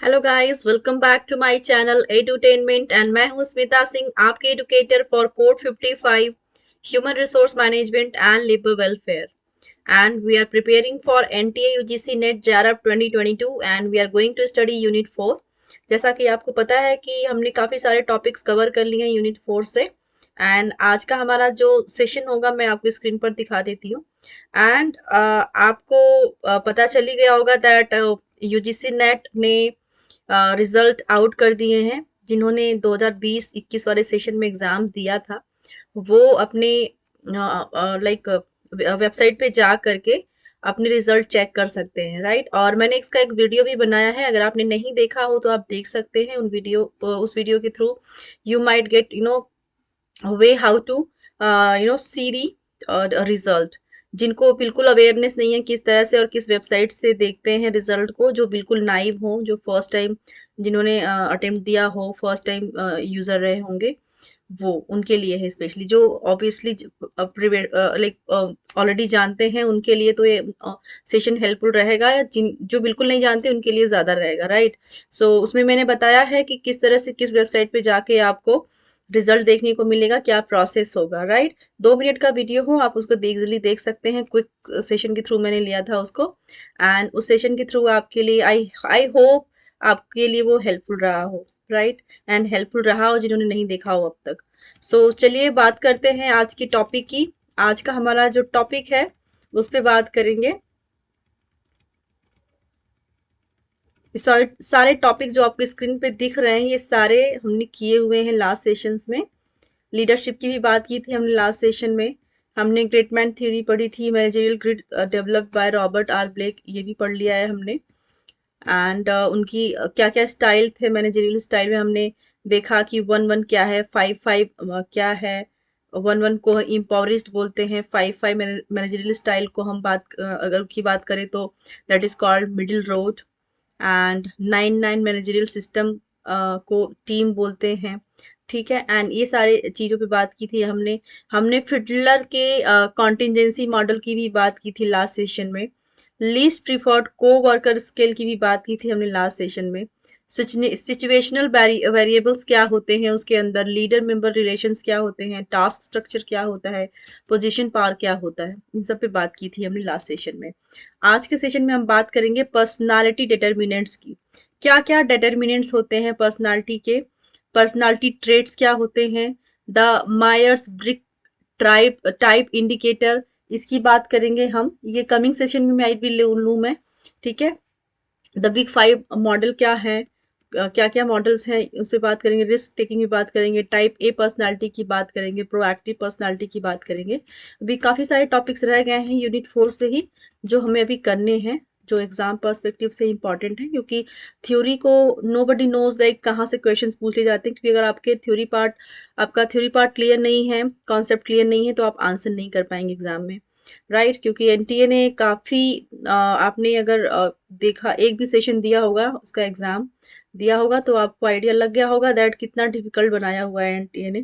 Hello guys, welcome back to my channel edutainment and मैं हूं स्मिता सिंह, आपके educator for code 55 human resource management and labour welfare and we are preparing for NTA UGC NET JARAP 2022 and we are going to study unit 4। जैसा कि आपको पता है कि हमने काफ़ी सारे टॉपिक्स कवर कर लिए हैं यूनिट 4 से। एंड आज का हमारा जो सेशन होगा मैं आपको स्क्रीन पर दिखा देती हूँ। एंड आपको पता चल ही गया होगा दैट यूजीसी नेट ने रिजल्ट आउट कर दिए हैं। जिन्होंने 2020-21 वाले सेशन में एग्जाम दिया था वो अपने लाइक वेबसाइट पे जा करके अपने रिजल्ट चेक कर सकते हैं, राइट। और मैंने इसका एक वीडियो भी बनाया है, अगर आपने नहीं देखा हो तो आप देख सकते हैं उस वीडियो के through you might get way how to see the result. जिनको बिल्कुल अवेयरनेस नहीं है किस तरह से और किस वेबसाइट से देखते हैं रिजल्ट को, जो बिल्कुल नाइव हो, जो फर्स्ट टाइम जिन्होंने अटेम्प्ट दिया हो, फर्स्ट टाइम यूजर रहे होंगे, वो उनके लिए है स्पेशली। जो ऑब्वियसली लाइक ऑलरेडी जानते हैं उनके लिए तो ये सेशन हेल्पफुल रहेगा, या जिन जो बिल्कुल नहीं जानते उनके लिए ज़्यादा रहेगा, राइट। सो उसमें मैंने बताया है कि किस तरह से किस वेबसाइट पे जाके आपको रिजल्ट देखने को मिलेगा, क्या प्रोसेस होगा, राइट। 2 मिनट का वीडियो हो, आप उसको इजीली देख सकते हैं। क्विक सेशन के थ्रू मैंने लिया था उसको, एंड उस सेशन के थ्रू आपके लिए आई आई होप आपके लिए वो हेल्पफुल रहा हो, राइट। एंड हेल्पफुल रहा हो जिन्होंने नहीं देखा हो अब तक। सो चलिए बात करते हैं आज की टॉपिक की। आज का हमारा जो टॉपिक है उस पर बात करेंगे। सारे टॉपिक जो आपको स्क्रीन पे दिख रहे हैं ये सारे हमने किए हुए हैं लास्ट सेशंस में। लीडरशिप की भी बात की थी हमने लास्ट सेशन में। हमने ग्रिडमैन थ्योरी पढ़ी थी, managerial grid developed by Robert R Blake, ये भी पढ़ लिया है हमने। एंड उनकी क्या क्या स्टाइल थे मैनेजरियल स्टाइल में, हमने देखा कि 1-1 क्या है, 5-5 क्या है। 1-1 को इम्पोवरिस्ड बोलते हैं, 5-5 मैनेजरियल स्टाइल को हम अगर की बात करें तो that is called middle road. And 9-9 managerial system को टीम बोलते हैं, ठीक है। एंड ये सारे चीज़ों पे बात की थी हमने। हमने फिडलर के कॉन्टिजेंसी मॉडल की भी बात की थी लास्ट सेशन में। लीस्ट प्रीफर्ड को वर्कर स्केल की भी बात की थी हमने लास्ट सेशन में। सिचुएशनल वेरिएबल्स क्या होते हैं, उसके अंदर लीडर मेंबर रिलेशंस क्या होते हैं, टास्क स्ट्रक्चर क्या होता है, पोजीशन पावर क्या होता है, इन सब पे बात की थी हमने लास्ट सेशन में। आज के सेशन में हम बात करेंगे पर्सनालिटी डिटर्मिनेंट्स की। क्या क्या डिटर्मिनेंट्स होते हैं पर्सनालिटी के, पर्सनालिटी ट्रेट्स क्या होते हैं, the Myers Briggs type indicator, इसकी बात करेंगे हम। ये कमिंग सेशन में मैं भी लूँ मैं, ठीक है। द बिग 5 मॉडल क्या है, क्या क्या मॉडल्स हैं उस पर बात करेंगे। रिस्क टेकिंग की बात करेंगे, टाइप ए पर्सनालिटी की बात करेंगे, प्रोएक्टिव पर्सनालिटी की बात करेंगे। अभी काफ़ी सारे टॉपिक्स रह गए हैं यूनिट 4 से ही जो हमें अभी करने हैं, जो एग्जाम पर्सपेक्टिव से इंपॉर्टेंट है। क्योंकि थ्योरी को नो बडी नोज लाइक कहाँ से क्वेश्चन पूछ लिए जाते हैं, क्योंकि अगर आपका थ्योरी पार्ट क्लियर नहीं है, कॉन्सेप्ट क्लियर नहीं है, तो आप आंसर नहीं कर पाएंगे एग्जाम में, राइट। क्योंकि एनटीए ने काफ़ी आपने अगर देखा, एक भी सेशन दिया होगा, उसका एग्जाम दिया होगा तो आपको आइडिया लग गया होगा दैट कितना डिफिकल्ट बनाया हुआ है एनटीए ने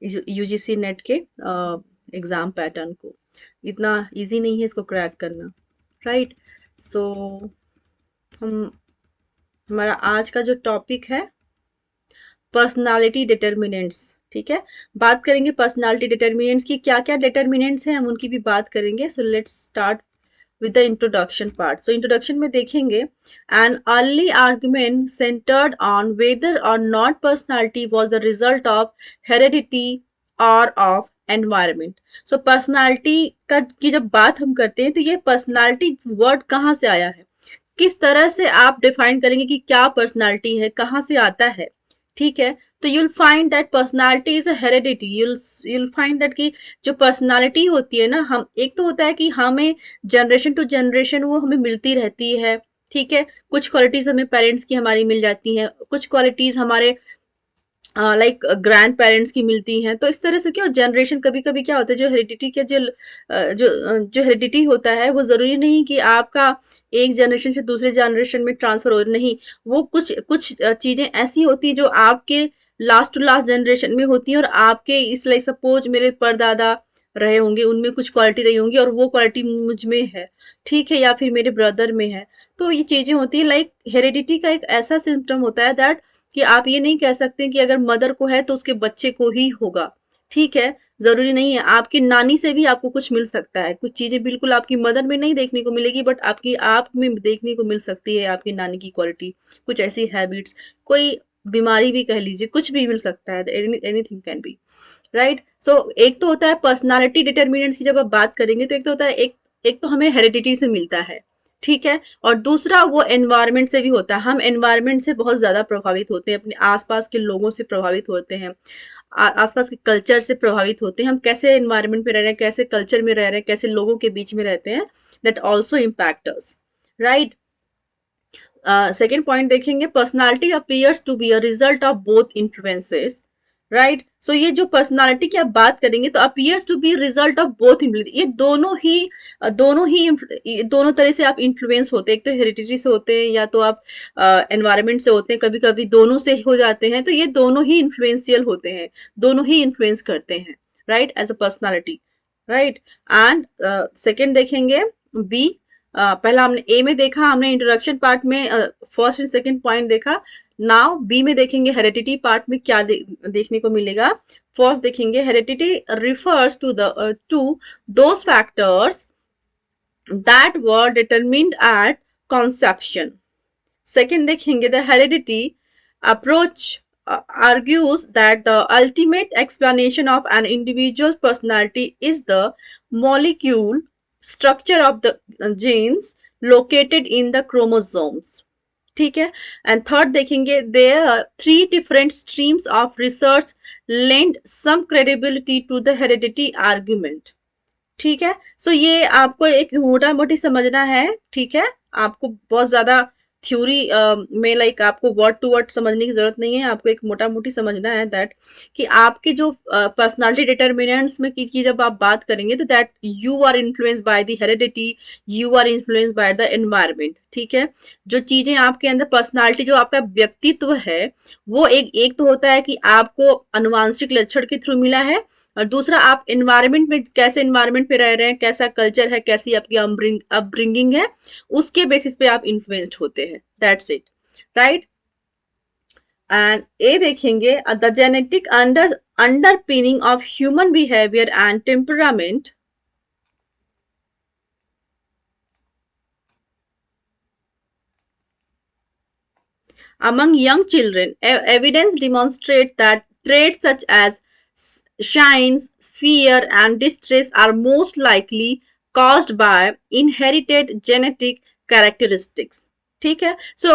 यूजीसी नेट के एग्जाम पैटर्न को। इतना इजी नहीं है इसको क्रैक करना, राइट। सो हम हमारा आज का जो टॉपिक है पर्सनालिटी डिटर्मिनेंट्स, ठीक है। बात करेंगे पर्सनालिटी डिटर्मिनेंट्स की, क्या क्या डिटर्मिनेंट्स हैं हम उनकी भी बात करेंगे। So let's start with the introduction part. So introduction में देखेंगे an early argument centered on whether or not personality was the result of heredity or of environment. So personality का की जब बात हम करते हैं तो ये personality वर्ड कहाँ से आया है, किस तरह से आप डिफाइन करेंगे कि क्या पर्सनालिटी है, कहाँ से आता है, ठीक है। तो you'll find that personality is a heredity. You'll find that कि जो पर्सनालिटी होती है ना, हम एक तो होता है कि हमें जनरेशन टू जनरेशन वो हमें मिलती रहती है, ठीक है। कुछ क्वालिटीज हमें पेरेंट्स की हमारी मिल जाती हैं, कुछ क्वालिटीज हमारे लाइक ग्रैंड पेरेंट्स की मिलती हैं। तो इस तरह से क्या जनरेशन, कभी कभी क्या होता है जो हेरिडिटी के जो हेरिडिटी होता है वो जरूरी नहीं कि आपका एक जनरेशन से दूसरे जनरेशन में ट्रांसफर हो, नहीं। वो कुछ कुछ चीजें ऐसी होती हैं जो आपके लास्ट टू लास्ट जनरेशन में होती हैं और आपके इस लाइक सपोज मेरे परदादा रहे होंगे, उनमें कुछ क्वालिटी रही होंगी और वो क्वालिटी मुझ में है, ठीक है, या फिर मेरे ब्रदर में है। तो ये चीजें होती है, लाइक हेरिडिटी का एक ऐसा सिम्टम होता है दैट कि आप ये नहीं कह सकते कि अगर मदर को है तो उसके बच्चे को ही होगा, ठीक है, जरूरी नहीं है। आपकी नानी से भी आपको कुछ मिल सकता है, कुछ चीजें बिल्कुल आपकी मदर में नहीं देखने को मिलेगी बट आपकी आप में देखने को मिल सकती है, आपकी नानी की क्वालिटी, कुछ ऐसी हैबिट्स, कोई बीमारी भी कह लीजिए, कुछ भी मिल सकता है, एनीथिंग कैन बी, राइट। सो एक तो होता है पर्सनालिटी डिटर्मिनेंट्स की, जब आप बात करेंगे तो एक तो होता है, एक तो हमें हेरिडिटी से मिलता है, ठीक है, और दूसरा वो एनवायरनमेंट से भी होता है। हम एनवायरनमेंट से बहुत ज्यादा प्रभावित होते हैं, अपने आसपास के लोगों से प्रभावित होते हैं, आसपास के कल्चर से प्रभावित होते हैं, हम कैसे एनवायरनमेंट में रह रहे हैं, कैसे कल्चर में रह रहे हैं, कैसे लोगों के बीच में रहते हैं, that also impact us, right. Second point देखेंगे, personality appears to be a result of both influences, right. So ये जो पर्सनालिटी की आप बात करेंगे तो appears to be result of both influence, ये दोनों तरह से आप इन्फ्लुएंस होते हैं, एक तो हेरिडिटी से होते हैं या तो आप एनवायरनमेंट से होते हैं, कभी कभी दोनों से हो जाते हैं, तो ये दोनों ही इन्फ्लुएंशियल होते हैं, दोनों ही इन्फ्लुएंस करते हैं, right, as a personality, right. And second देखेंगे, बी, पहला हमने ए में देखा, हमने इंट्रोडक्शन पार्ट में फर्स्ट एंड सेकंड पॉइंट देखा। नाउ बी में देखेंगे हेरिडिटी पार्ट में क्या देखने को मिलेगा। फर्स्ट देखेंगे, heredity refers to those factors that were determined at conception. Second देखेंगे, the heredity approach argues that the ultimate explanation of an individual's personality is the molecule structure of the genes located in the chromosomes. ठीक है, and third देखेंगे, there are three different streams of research lend some credibility to the heredity argument. ठीक है, सो ये आपको एक मोटा मोटी समझना है, ठीक है, आपको बहुत ज्यादा थ्योरी में लाइक आपको वर्ड टू वर्ड समझने की जरूरत नहीं है, आपको एक मोटा मोटी समझना है दैट कि आपके जो पर्सनालिटी डिटर्मिनेंट्स में की जब आप बात करेंगे तो that you are influence by the heredity, you are influence by the environment, ठीक है। जो चीजें आपके अंदर पर्सनालिटी, जो आपका व्यक्तित्व है, वो एक तो होता है कि आपको अनुवांशिक लक्षण के थ्रू मिला है, और दूसरा आप एनवायरनमेंट में कैसे एनवायरनमेंट पे रह रहे हैं, कैसा कल्चर है, कैसी आपकी अपब्रिंगिंग है, उसके बेसिस पे आप इन्फ्लुएंस्ड होते हैं, दैट्स इट, राइट। एंड ए देखेंगे, the genetic underpinning of human behaviour and temperament among young children. Evidence demonstrates that traits such as shyness, fear, and distress are most likely caused by inherited genetic characteristics. ठीक है, सो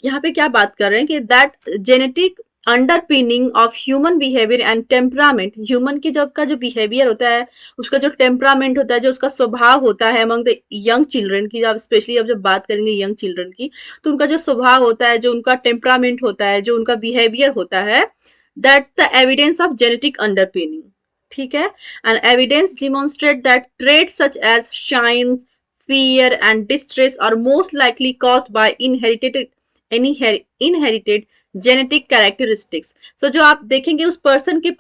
यहाँ पे क्या बात कर रहे हैं कि that genetic underpinning of human behaviour and temperament, human की जब का जो बिहेवियर होता है, उसका जो टेम्परामेंट होता है, जो उसका स्वभाव होता है अमंग द यंग चिल्ड्रन की, जब स्पेशली अब जब बात करेंगे यंग चिल्ड्रन की, तो उनका जो स्वभाव होता है, जो उनका टेम्परामेंट होता है, जो उनका बिहेवियर होता है, that the evidence of genetic underpinning, ठीक है। And evidence demonstrate that traits such as shyness, fear and distress are most likely caused by inherited genetic characteristics. So जो आप देखेंगे उस पर्सन के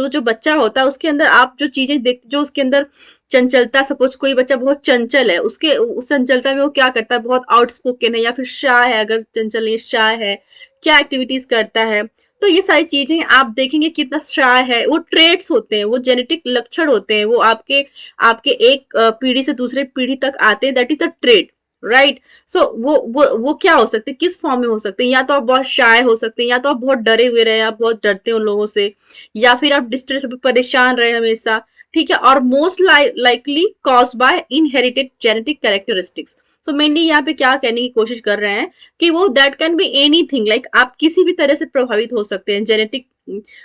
जो बच्चा होता है, उसके अंदर आप जो चीजें देखते, जो उसके अंदर चंचलता, सपोज कोई बच्चा बहुत चंचल है, उसके उस चंचलता में वो क्या करता है, बहुत आउटस्पोकन है या फिर शाय है, अगर चंचल नहीं शाय है, क्या एक्टिविटीज करता है, तो ये सारी चीजें आप देखेंगे कितना शाय है, वो ट्रेट्स होते हैं, वो जेनेटिक लक्षण होते हैं, वो आपके आपके एक पीढ़ी से दूसरे पीढ़ी तक आते हैं, that is the trait, right. So वो क्या हो सकते हैं, किस फॉर्म में हो सकते हैं, या तो आप बहुत शाय हो सकते हैं, या तो आप बहुत डरे हुए रहे, आप बहुत डरते हो लोगों से, या फिर आप डिस्ट्रेस, परेशान रहे हमेशा, ठीक है, और most likely caused by inherited genetic characteristics. So mainly यहाँ पे क्या कहने की कोशिश कर रहे हैं कि वो that can be anything, like आप किसी भी तरह से प्रभावित हो सकते हैं, जेनेटिक,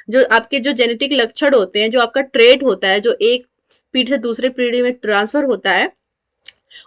जो आपके जो जेनेटिक लक्षण होते हैं, जो आपका ट्रेट होता है, जो एक पीढ़ी से दूसरे पीढ़ी में ट्रांसफर होता है,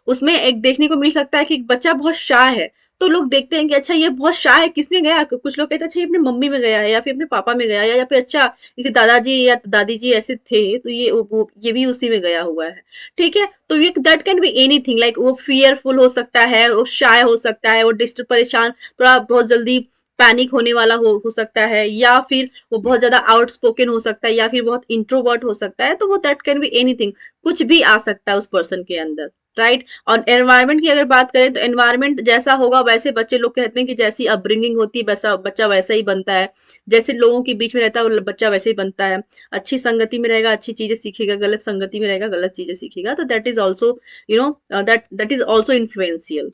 उसमें एक देखने को मिल सकता है कि एक बच्चा बहुत शाय है, तो लोग देखते हैं कि अच्छा ये बहुत शाय है, किसमें गया, कुछ लोग कहते हैं अच्छा ये अपनी मम्मी में गया है, या फिर अपने पापा में गया है, या फिर अच्छा ये दादाजी या दादी जी ऐसे थे तो ये भी उसी में गया हुआ है, ठीक है। तो ये that can be anything, like वो फियरफुल हो सकता है, वो शाय हो सकता है, वो डिस्टर्ब, परेशान, थोड़ा बहुत जल्दी पैनिक होने वाला हो सकता है, या फिर वो बहुत ज्यादा आउटस्पोकन हो सकता है, या फिर बहुत इंट्रोवर्ट हो सकता है, तो वो दैट कैन बी एनीथिंग, कुछ भी आ सकता है उस पर्सन के अंदर, राइट। और एनवायरनमेंट की अगर बात करें तो एनवायरनमेंट जैसा होगा वैसे बच्चे लोग कहते हैं कि जैसी अपब्रिंगिंग होती है वैसा बच्चा वैसा ही बनता है, जैसे लोगों के बीच में रहता है वो बच्चा वैसे ही बनता है। अच्छी संगति में रहेगा अच्छी चीजें सीखेगा, गलत संगति में रहेगा गलत चीजें सीखेगा, तो that is also that is also influential.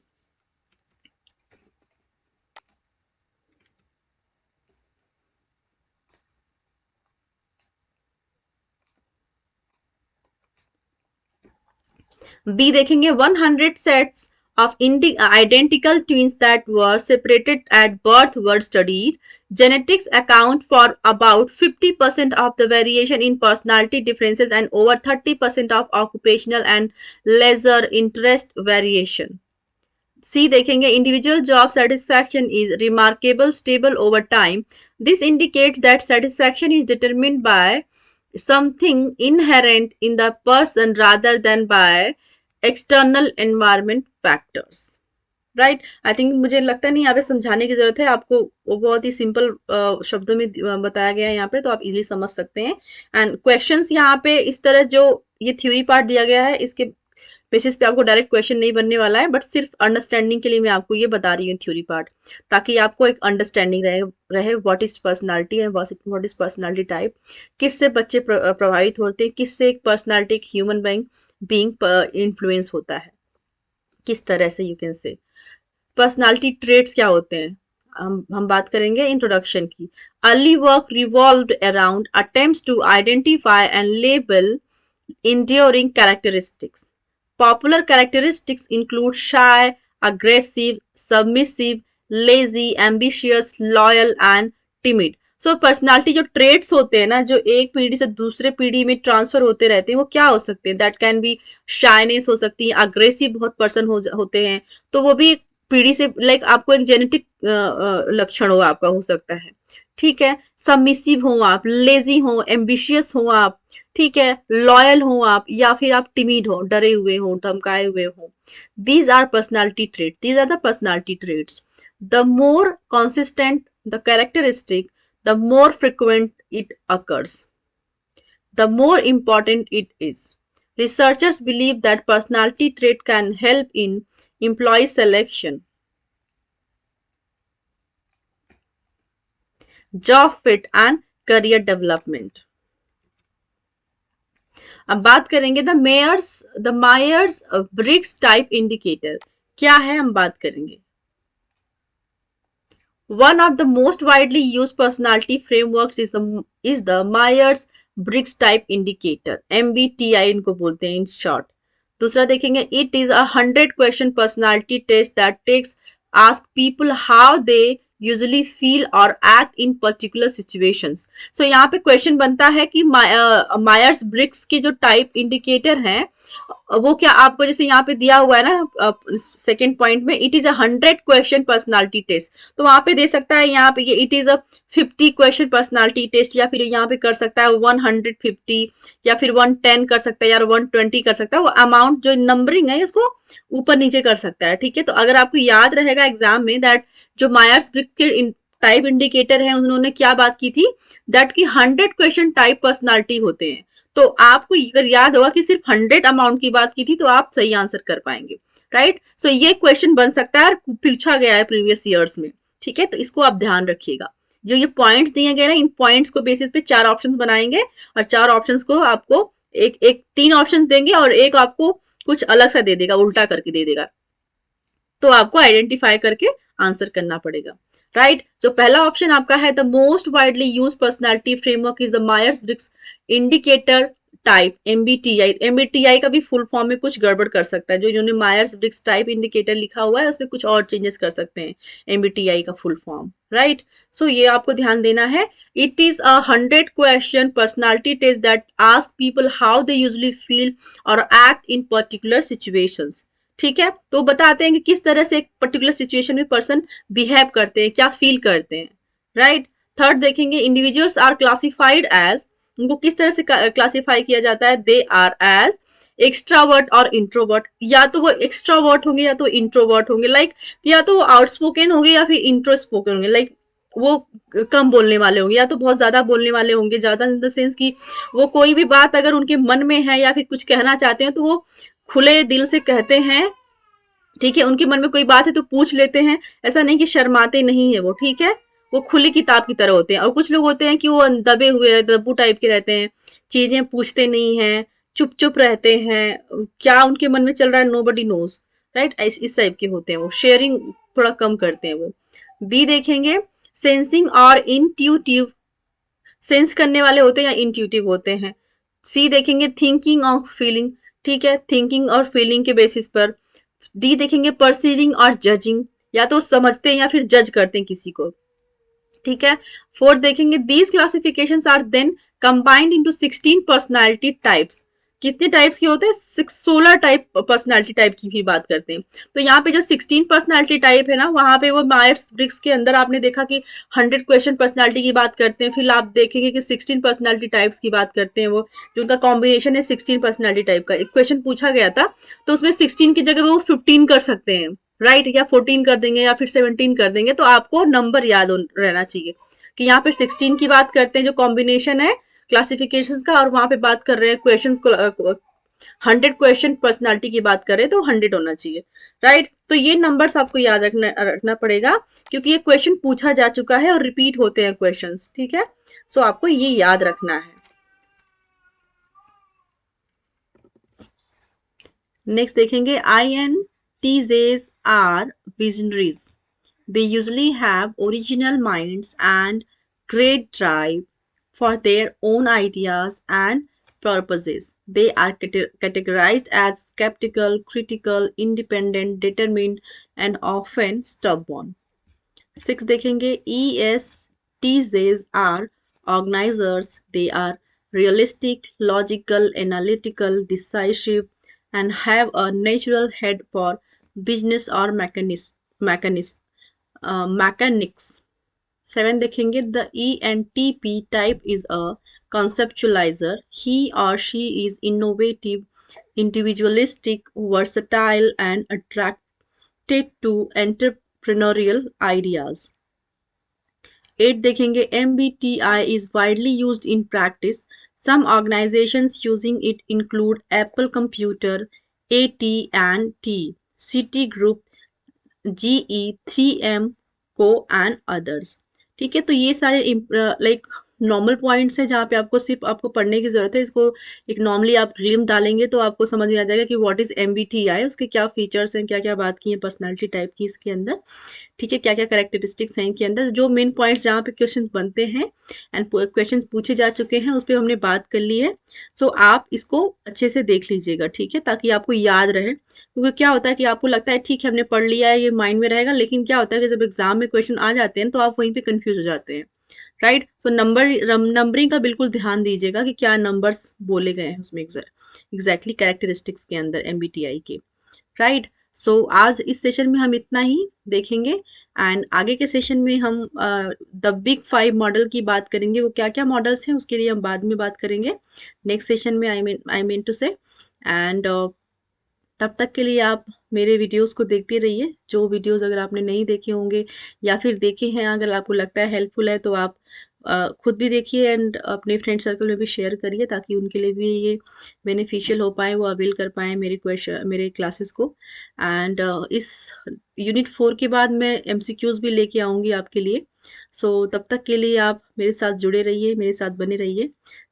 B देखेंगे 100 sets of identical twins that were separated at birth were studied. Genetics account for about 50% of the variation in personality differences and over 30% of occupational and leisure interest variation. C देखेंगे individual job satisfaction is remarkable stable over time. This indicates that satisfaction is determined by something inherent in the person rather than by external environment factors. Right, I think मुझे लगता नहीं यहाँ पे समझाने की जरूरत है आपको, वो बहुत ही सिंपल शब्दों में बताया गया है यहाँ पे, तो आप इजीली समझ सकते हैं। एंड क्वेश्चंस यहाँ पे इस तरह जो ये थ्योरी पार्ट दिया गया है इसके बेसिस पे आपको डायरेक्ट क्वेश्चन नहीं बनने वाला है, बट सिर्फ अंडरस्टैंडिंग के लिए मैं आपको ये बता रही हूँ थ्योरी पार्ट, ताकि आपको एक अंडरस्टैंडिंग रहे what is personality and what is personality type, किससे बच्चे प्रभावित होते हैं, किससे एक पर्सनालिटी एक ह्यूमन बीइंग इन्फ्लुएंस होता है, किस तरह से you can say. Personality traits क्या होते हैं, हम बात करेंगे इंट्रोडक्शन की। Early work revolved around attempts to identify and label enduring characteristics. Popular characteristics include shy, aggressive, submissive, lazy, ambitious, loyal and timid. So personality जो ट्रेड्स होते हैं ना, जो एक पीढ़ी से दूसरे पीढ़ी में ट्रांसफर होते रहते हैं, वो क्या हो सकते हैं, दैट कैन बी शाइनेस हो सकती है, अग्रेसिव बहुत पर्सन होते हैं, तो वो भी पीढ़ी से लाइक आपको एक जेनेटिक लक्षण हो आपका हो सकता है, ठीक है। सबमिसिव हो आप, लेजी हो, एम्बिशियस हो आप, ठीक है, लॉयल हो आप, या फिर आप टिमिड हो, डरे हुए हो, धमकाए हुए हो। These are personality trait, these are the personality traits. The more consistent the characteristic, the more frequent it occurs, the more important it is. Researchers believe that personality trait can help in employee selection, job fit and career development. अब बात करेंगे the Myers Briggs type indicator क्या है, हम बात करेंगे। One of the most widely used personality frameworks is the Myers-Briggs Type Indicator, MBTI इनको बोलते हैं in short. दूसरा देखेंगे, it is a 100 question personality test that ask people how they usually feel or act in particular situations. So यहाँ पे question बनता है कि मायर्स ब्रिग्स के जो टाइप इंडिकेटर हैं वो क्या आपको, जैसे यहाँ पे दिया हुआ है ना सेकेंड पॉइंट में, it is 100 question personality test, तो वहां पे दे सकता है यहाँ पे ये it is 50 question personality test, या फिर यहाँ पे कर सकता है 150 या फिर 110 कर सकता है या 120 कर सकता है, वो अमाउंट जो नंबरिंग है इसको ऊपर नीचे कर सकता है, ठीक है। तो अगर आपको याद रहेगा एग्जाम में दैट जो मायर्स ब्रिग्स के टाइप इंडिकेटर है उन्होंने क्या बात की थी, दैट की 100 क्वेश्चन टाइप पर्सनालिटी होते हैं, तो आपको अगर याद होगा कि सिर्फ 100 अमाउंट की बात की थी तो आप सही आंसर कर पाएंगे, राइट। सो ये क्वेश्चन बन सकता है, पूछा गया है प्रीवियस ईयर्स में, ठीक है, तो इसको आप ध्यान रखिएगा। जो ये पॉइंट्स दिए गए ना, इन पॉइंट्स को बेसिस पे 4 ऑप्शंस बनाएंगे और 4 ऑप्शंस को आपको एक एक 3 ऑप्शंस देंगे और एक आपको कुछ अलग सा दे देगा, उल्टा करके दे देगा, तो आपको आइडेंटिफाई करके आंसर करना पड़ेगा, राइट। जो पहला ऑप्शन आपका है, the most widely use personality framework is the Myers Briggs indicator type, MBTI. MBTI का भी फुल फॉर्म में कुछ गड़बड़ कर सकता है, जो इन्होंने मायर्स ब्रिग्स टाइप इंडिकेटर लिखा हुआ है उसमें कुछ और चेंजेस कर सकते हैं, एमबीटीआई का फुल फॉर्म, राइट। सो ये आपको ध्यान देना है। It is 100 question personality test that ask people how they usually feel और एक्ट इन पर्टिकुलर सिचुएशंस, ठीक है। तो बताते हैं कि किस तरह से एक पर्टिकुलर सिचुएशन में पर्सन बिहेव करते हैं, क्या फील करते हैं, राइट। थर्ड देखेंगे, इंडिविजुअल्स आर क्लासिफाइड एज, उनको किस तरह से क्लासिफाई किया जाता है, दे आर एज एक्स्ट्रावर्ट और इंट्रोवर्ट, या तो वो एक्स्ट्रावर्ट होंगे या तो इंट्रोवर्ट होंगे, लाइक या तो वो आउटस्पोकन होंगे या फिर इंट्रोस्पोकन होंगे, लाइक वो कम बोलने वाले होंगे या तो बहुत ज्यादा बोलने वाले होंगे। ज्यादा इन द सेंस कि वो कोई भी बात अगर उनके मन में है या फिर कुछ कहना चाहते हैं तो वो खुले दिल से कहते हैं। ठीक है, उनके मन में कोई बात है तो पूछ लेते हैं, ऐसा नहीं कि शर्माते नहीं है वो। ठीक है, वो खुली किताब की तरह होते हैं। और कुछ लोग होते हैं कि वो दबे हुए दब्बू टाइप के रहते हैं, चीजें पूछते नहीं हैं, चुप चुप रहते हैं, क्या उनके मन में चल रहा है नो बडी नोज। राइट, इस टाइप के होते हैं वो, शेयरिंग थोड़ा कम करते हैं वो। बी देखेंगे, सेंसिंग और इंट्यूटिव, सेंस करने वाले होते हैं या इंट्यूटिव होते हैं। सी देखेंगे, थिंकिंग और फीलिंग। ठीक है, थिंकिंग और फीलिंग के बेसिस पर। डी देखेंगे, परसीविंग और जजिंग, या तो समझते हैं या फिर जज करते हैं किसी को। ठीक है, फोर्थ देखेंगे, these classifications are then combined into 16 personality types. कितने टाइप्स के होते हैं? 16 टाइप पर्सनालिटी टाइप की भी बात करते हैं। तो यहाँ पे जो 16 पर्सनालिटी टाइप है ना, वहां पे वो मायर्स ब्रिग्स के अंदर आपने देखा कि 100 क्वेश्चन पर्सनालिटी की बात करते हैं, फिर आप देखेंगे कि 16 पर्सनालिटी टाइप्स की बात करते हैं वो, जो उनका कॉम्बिनेशन है 16 पर्सनालिटी टाइप का। एक क्वेश्चन पूछा गया था तो उसमें 16 की जगह वो 15 कर सकते हैं, राइट, या 14 कर देंगे या फिर 17 कर देंगे। तो आपको नंबर याद रहना चाहिए कि यहाँ पे 16 की बात करते हैं जो कॉम्बिनेशन है क्लासिफिकेशंस का, और वहां पे बात कर रहे हैं क्वेश्चंस को, 100 क्वेश्चन पर्सनालिटी की बात करें तो 100 होना चाहिए। राइट, तो ये नंबर्स आपको याद रखना पड़ेगा, क्योंकि ये क्वेश्चन पूछा जा चुका है और रिपीट होते हैं क्वेश्चंस। ठीक है, सो आपको ये याद रखना है। नेक्स्ट देखेंगे, INTJs are visionaries. They usually have original minds and great drive for their own ideas and purposes. They are categorized as skeptical, critical, independent, determined, and often stubborn. 6 देखेंगे, ESTJs are organizers. They are realistic, logical, analytical, decisive, and have a natural head for business or mechanics. 7 देखेंगे, the ENTP type is a conceptualizer. He or she is innovative, individualistic, versatile, and attracted to entrepreneurial ideas. 8 देखेंगे, MBTI is widely used in practice. Some organizations using it include Apple Computer, AT&T, Citigroup, GE, 3M, Co and others. ठीक है, तो ये सारे like normal points है जहाँ पे आपको सिर्फ आपको पढ़ने की जरूरत है। इसको एक नॉर्मली आप ग्लिम डालेंगे तो आपको समझ में आ जाएगा कि व्हाट इज MBTI, उसके क्या फीचर्स हैं, क्या क्या बात की है पर्सनालिटी टाइप की इसके अंदर। ठीक है, क्या क्या कैरेक्टरिस्टिक्स हैं इनके अंदर, जो मेन पॉइंट्स जहाँ पे क्वेश्चन बनते हैं एंड क्वेश्चन पूछे जा चुके हैं उस पर हमने बात कर ली है। सो आप इसको अच्छे से देख लीजिएगा, ठीक है, ताकि आपको याद रहे। क्योंकि क्या होता है कि आपको लगता है ठीक है हमने पढ़ लिया है, ये माइंड में रहेगा, लेकिन क्या होता है कि जब एग्जाम में क्वेश्चन आ जाते हैं तो आप वहीं पे कंफ्यूज हो जाते हैं। राइट, तो नंबरिंग का बिल्कुल ध्यान दीजिएगा कि क्या नंबर्स बोले गए हैं उसमें एग्जैक्टली कैरेक्टरिस्टिक्स के अंदर MBTI के। राइट, सो आज इस सेशन में हम इतना ही देखेंगे एंड आगे के सेशन में हम द बिग 5 मॉडल की बात करेंगे। वो क्या क्या मॉडल्स हैं उसके लिए हम बाद में बात करेंगे नेक्स्ट सेशन में, आई मीन टू से। एंड तब तक के लिए आप मेरे वीडियोस को देखते रहिए। जो वीडियोस अगर आपने नहीं देखे होंगे या फिर देखे हैं, अगर आपको लगता है हेल्पफुल है तो आप खुद भी देखिए एंड अपने फ्रेंड सर्कल में भी शेयर करिए, ताकि उनके लिए भी ये बेनिफिशियल हो पाए, वो अवेल कर पाए मेरे क्लासेस को। एंड इस यूनिट 4 के बाद मैं MCQs भी लेके आऊँगी आपके लिए। सो तब तक के लिए आप मेरे साथ जुड़े रहिए, मेरे साथ बने रहिए।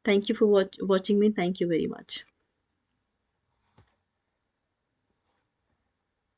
Thank you for watching me, thank you very much.